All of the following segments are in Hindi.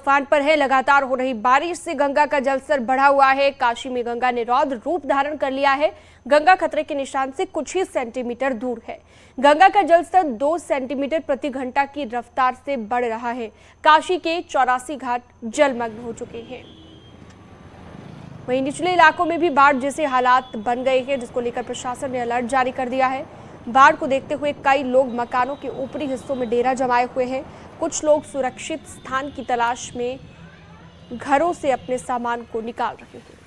उफान पर है। लगातार हो रही बारिश से गंगा का जलस्तर बढ़ा हुआ है। काशी में गंगा ने रौद्र रूप धारण कर लिया है। गंगा खतरे के निशान से कुछ ही सेंटीमीटर दूर है। गंगा का जलस्तर 2 सेंटीमीटर प्रति घंटा की रफ्तार से बढ़ रहा है। काशी के 84 घाट जलमग्न हो चुके हैं। वहीं निचले इलाकों में भी बाढ़ जैसे हालात बन गए हैं, जिसको लेकर प्रशासन ने अलर्ट जारी कर दिया है। बाढ़ को देखते हुए कई लोग मकानों के ऊपरी हिस्सों में डेरा जमाए हुए हैं। कुछ लोग सुरक्षित स्थान की तलाश में घरों से अपने सामान को निकाल रहे हैं।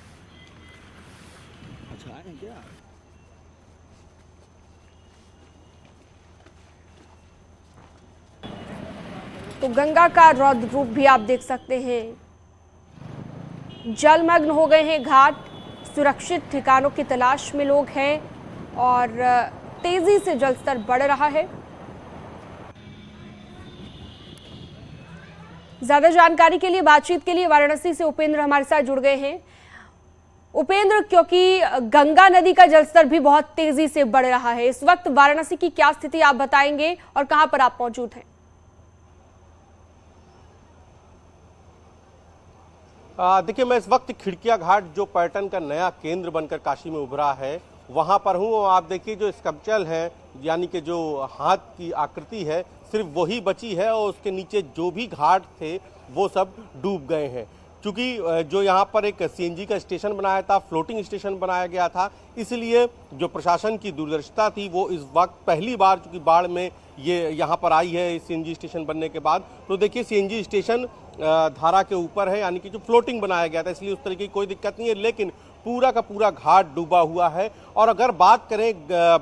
तो गंगा का रौद्र रूप भी आप देख सकते हैं। जलमग्न हो गए हैं घाट। सुरक्षित ठिकानों की तलाश में लोग हैं और तेजी से जलस्तर बढ़ रहा है। ज्यादा जानकारी के लिए, बातचीत के लिए वाराणसी से उपेंद्र हमारे साथ जुड़ गए हैं। उपेंद्र, क्योंकि गंगा नदी का जलस्तर भी बहुत तेजी से बढ़ रहा है, इस वक्त वाराणसी की क्या स्थिति आप बताएंगे और कहां पर आप मौजूद हैं? देखिए, मैं इस वक्त खिड़किया घाट जो पर्यटन का नया केंद्र बनकर काशी में उभरा है वहां पर हूं। आप देखिए, जो स्कल्पचर है यानी कि जो हाथ की आकृति है सिर्फ वही बची है और उसके नीचे जो भी घाट थे वो सब डूब गए हैं। क्योंकि जो यहाँ पर एक सीएनजी का स्टेशन बनाया था, फ्लोटिंग स्टेशन बनाया गया था, इसलिए जो प्रशासन की दूरदर्शिता थी वो इस वक्त पहली बार चूंकि बाढ़ में ये यहाँ पर आई है सीएनजी स्टेशन बनने के बाद। तो देखिए, सीएनजी स्टेशन धारा के ऊपर है, यानी कि जो फ्लोटिंग बनाया गया था, इसलिए उस तरीके की कोई दिक्कत नहीं है। लेकिन पूरा का पूरा घाट डूबा हुआ है। और अगर बात करें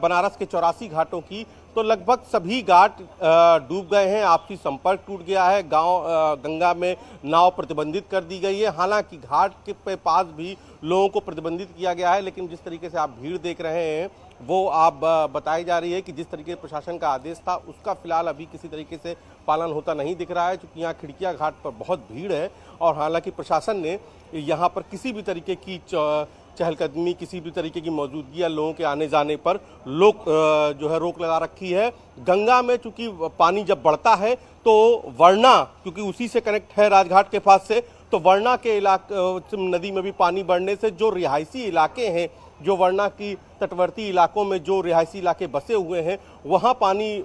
बनारस के 84 घाटों की, तो लगभग सभी घाट डूब गए हैं। आपसी संपर्क टूट गया है। गंगा में नाव प्रतिबंधित कर दी गई है। हालांकि घाट के पास भी लोगों को प्रतिबंधित किया गया है, लेकिन जिस तरीके से आप भीड़ देख रहे हैं वो आप बताई जा रही है कि जिस तरीके प्रशासन का आदेश था उसका फिलहाल अभी किसी तरीके से पालन होता नहीं दिख रहा है, क्योंकि यहाँ खिड़किया घाट पर बहुत भीड़ है। और हालांकि प्रशासन ने यहाँ पर किसी भी तरीके की चहलकदमी, किसी भी तरीके की मौजूदगी या लोगों के आने जाने पर जो है रोक लगा रखी है। गंगा में चूंकि पानी जब बढ़ता है तो वरना, क्योंकि उसी से कनेक्ट है राजघाट के पास से, तो वरना के इलाके नदी में भी पानी बढ़ने से जो रिहायशी इलाके हैं, जो वरना की तटवर्ती इलाकों में जो रिहायशी इलाके बसे हुए हैं, वहाँ पानी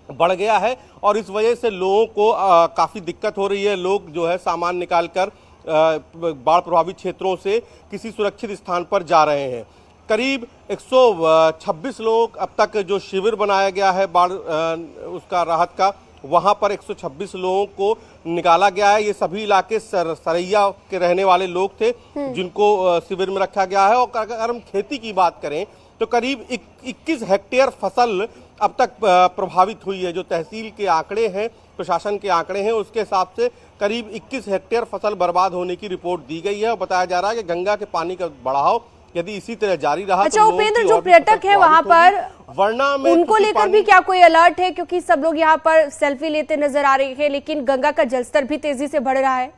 बढ़ गया है। और इस वजह से लोगों को काफ़ी दिक्कत हो रही है। लोग जो है सामान निकालकर बाढ़ प्रभावित क्षेत्रों से किसी सुरक्षित स्थान पर जा रहे हैं। करीब 126 लोग अब तक जो शिविर बनाया गया है बाढ़ उसका राहत का, वहां पर 126 लोगों को निकाला गया है। ये सभी इलाके सरैया के रहने वाले लोग थे जिनको शिविर में रखा गया है। और अगर हम खेती की बात करें तो करीब 21 हेक्टेयर फसल अब तक प्रभावित हुई है। जो तहसील के आंकड़े हैं, प्रशासन के आंकड़े हैं, उसके हिसाब से करीब 21 हेक्टेयर फसल बर्बाद होने की रिपोर्ट दी गई है। और बताया जा रहा है कि गंगा के पानी का बढ़ाव यदि इसी तरह जारी रहा अच्छा तो उपेंद्र, जो पर्यटक है वहां पर, वरना में उनको लेकर भी क्या कोई अलर्ट है? क्योंकि सब लोग यहाँ पर सेल्फी लेते नजर आ रहे हैं, लेकिन गंगा का जलस्तर भी तेजी से बढ़ रहा है।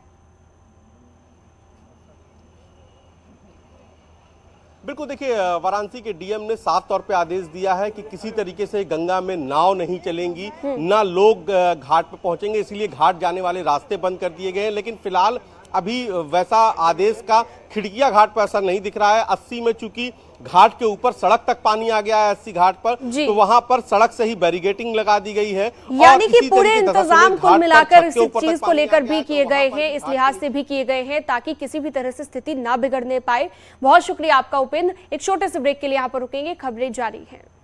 बिल्कुल, देखिए, वाराणसी के डीएम ने साफ तौर पे आदेश दिया है कि किसी तरीके से गंगा में नाव नहीं चलेंगी, ना लोग घाट पर पहुंचेंगे, इसलिए घाट जाने वाले रास्ते बंद कर दिए गए हैं। लेकिन फिलहाल अभी वैसा आदेश का खिड़किया घाट पर असर नहीं दिख रहा है। 80 में चूंकि घाट के ऊपर सड़क तक पानी आ गया है 80 घाट पर, तो वहां पर सड़क से ही बैरिगेटिंग लगा दी गई है। यानी कि पूरे इंतजाम कुल मिलाकर इस चीज को लेकर भी किए गए हैं, इस लिहाज से भी किए गए हैं ताकि किसी भी तरह से स्थिति ना बिगड़ने पाए। बहुत शुक्रिया आपका उपेंद्र। एक छोटे से ब्रेक के लिए यहाँ पर रुकेंगे, खबरें जारी है।